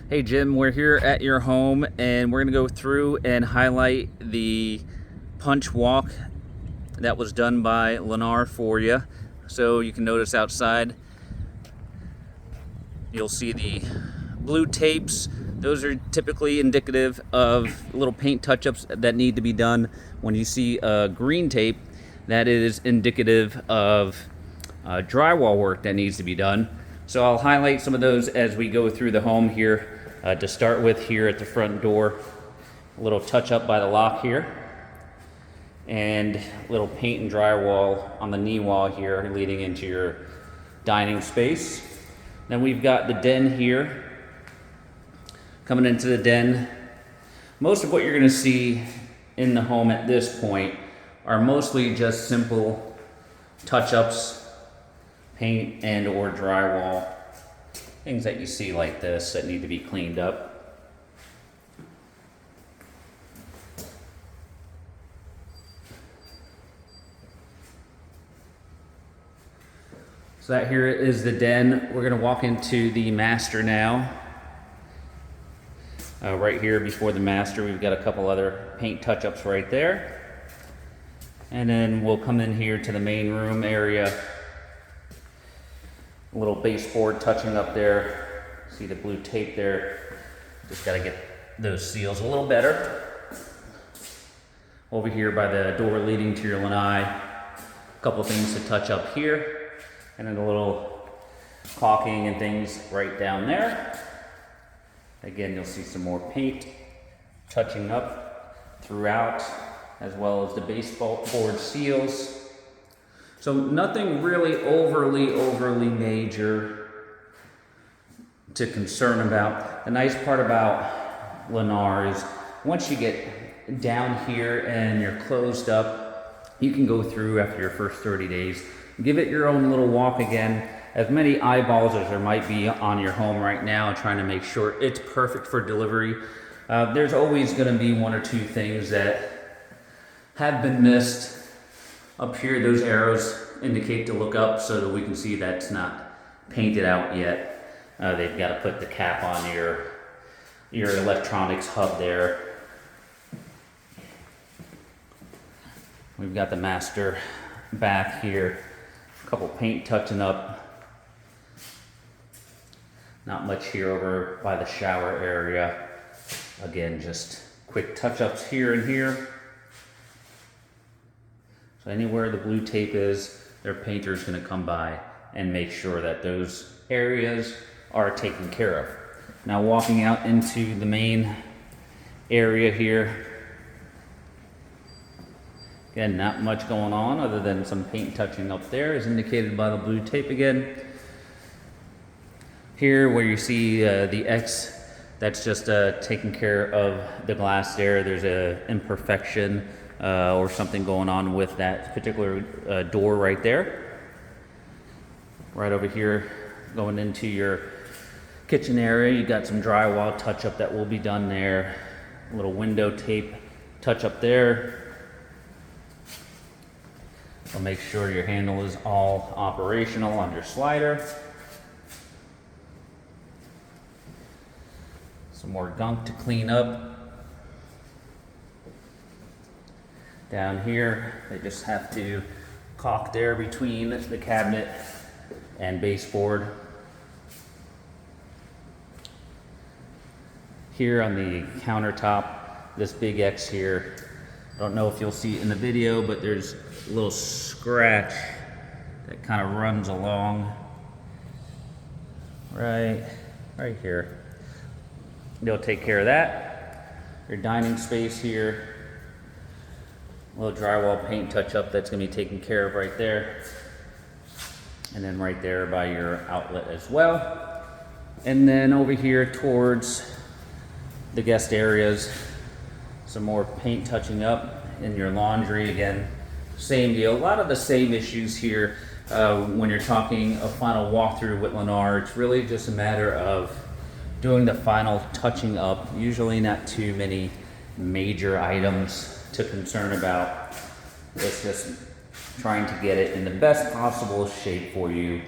Hey Jim, we're here at your home and we're going to go through and highlight the punch walk that was done by Lennar for you. So you can notice outside, you'll see the blue tapes. Those are typically indicative of little paint touch-ups that need to be done. When you see green tape, that is indicative of drywall work that needs to be done. So I'll highlight some of those as we go through the home here. To start with, here at the front door, a little touch up by the lock here, and a little paint and drywall on the knee wall here leading into your dining space. Then we've got the den here. Coming into the den, most of what you're going to see in the home at this point are mostly just simple touch-ups, paint and or drywall. Things that you see like this that need to be cleaned up. So that here is the den. We're going to walk into the master now. Right here before the master, we've got a couple other paint touch-ups right there. And then we'll come in here to the main room area. A little baseboard touching up there. See the blue tape there. Just got to get those seals a little better. Over here by the door leading to your lanai, a couple things to touch up here, and then a little caulking and things right down there. Again, you'll see some more paint touching up throughout, as well as the baseboard seals. So nothing really overly major to concern about. The nice part about Lennar is once you get down here and you're closed up, you can go through after your first 30 days, give it your own little walk again. As many eyeballs as there might be on your home right now, trying to make sure it's perfect for delivery. There's always going to be one or two things that have been missed. Up here, those arrows indicate to look up so that we can see that's not painted out yet. They've got to put the cap on your electronics hub there. We've got the master bath here. A couple paint touching up. Not much here over by the shower area. Again, just quick touch-ups here and here. So anywhere the blue tape is, their painter is going to come by and make sure that those areas are taken care of. Now walking out into the main area here. Again, not much going on other than some paint touching up there as indicated by the blue tape again. Here where you see the X, that's just taking care of the glass there. There's an imperfection or something going on with that particular door right there. Right over here, going into your kitchen area, you got some drywall touch-up that will be done there. A little window tape touch-up there. So make sure your handle is all operational on your slider. Some more gunk to clean up. Down here, they just have to caulk there between the cabinet and baseboard. Here on the countertop, this big X here, I don't know if you'll see it in the video, but there's a little scratch that kind of runs along right here. They'll take care of that. Your dining space here, a little drywall paint touch up that's going to be taken care of right there. And then right there by your outlet as well. And then over here towards the guest areas, some more paint touching up in your laundry. Again, same deal. A lot of the same issues here when you're talking a final walkthrough with Lennar. It's really just a matter of doing the final touching up. Usually not too many major items to concern about. It's just trying to get it in the best possible shape for you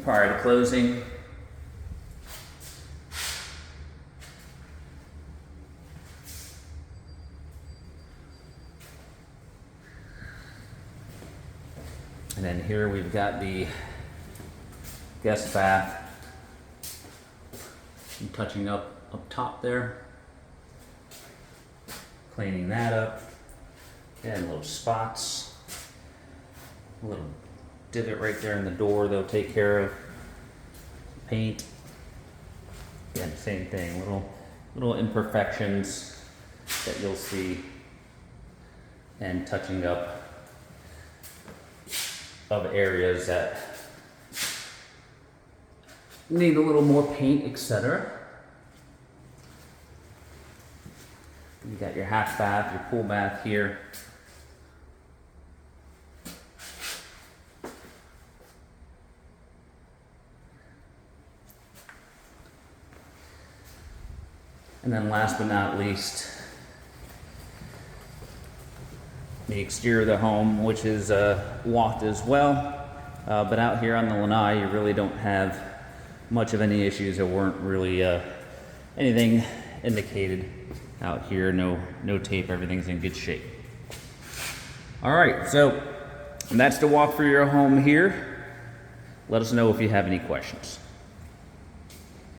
prior to closing. here we've got the guest bath. I'm touching up top there, cleaning that up. And little spots, a little divot right there in the door they'll take care of. Paint, again, same thing, little imperfections that you'll see, and touching up of areas that need a little more paint, etc. You got your half bath, your pool bath here. And then last but not least, the exterior of the home, which is walked as well. But out here on the lanai, you really don't have much of any issues. There weren't really anything indicated out here. No tape, everything's in good shape. All right, so that's the walk for your home here. Let us know if you have any questions.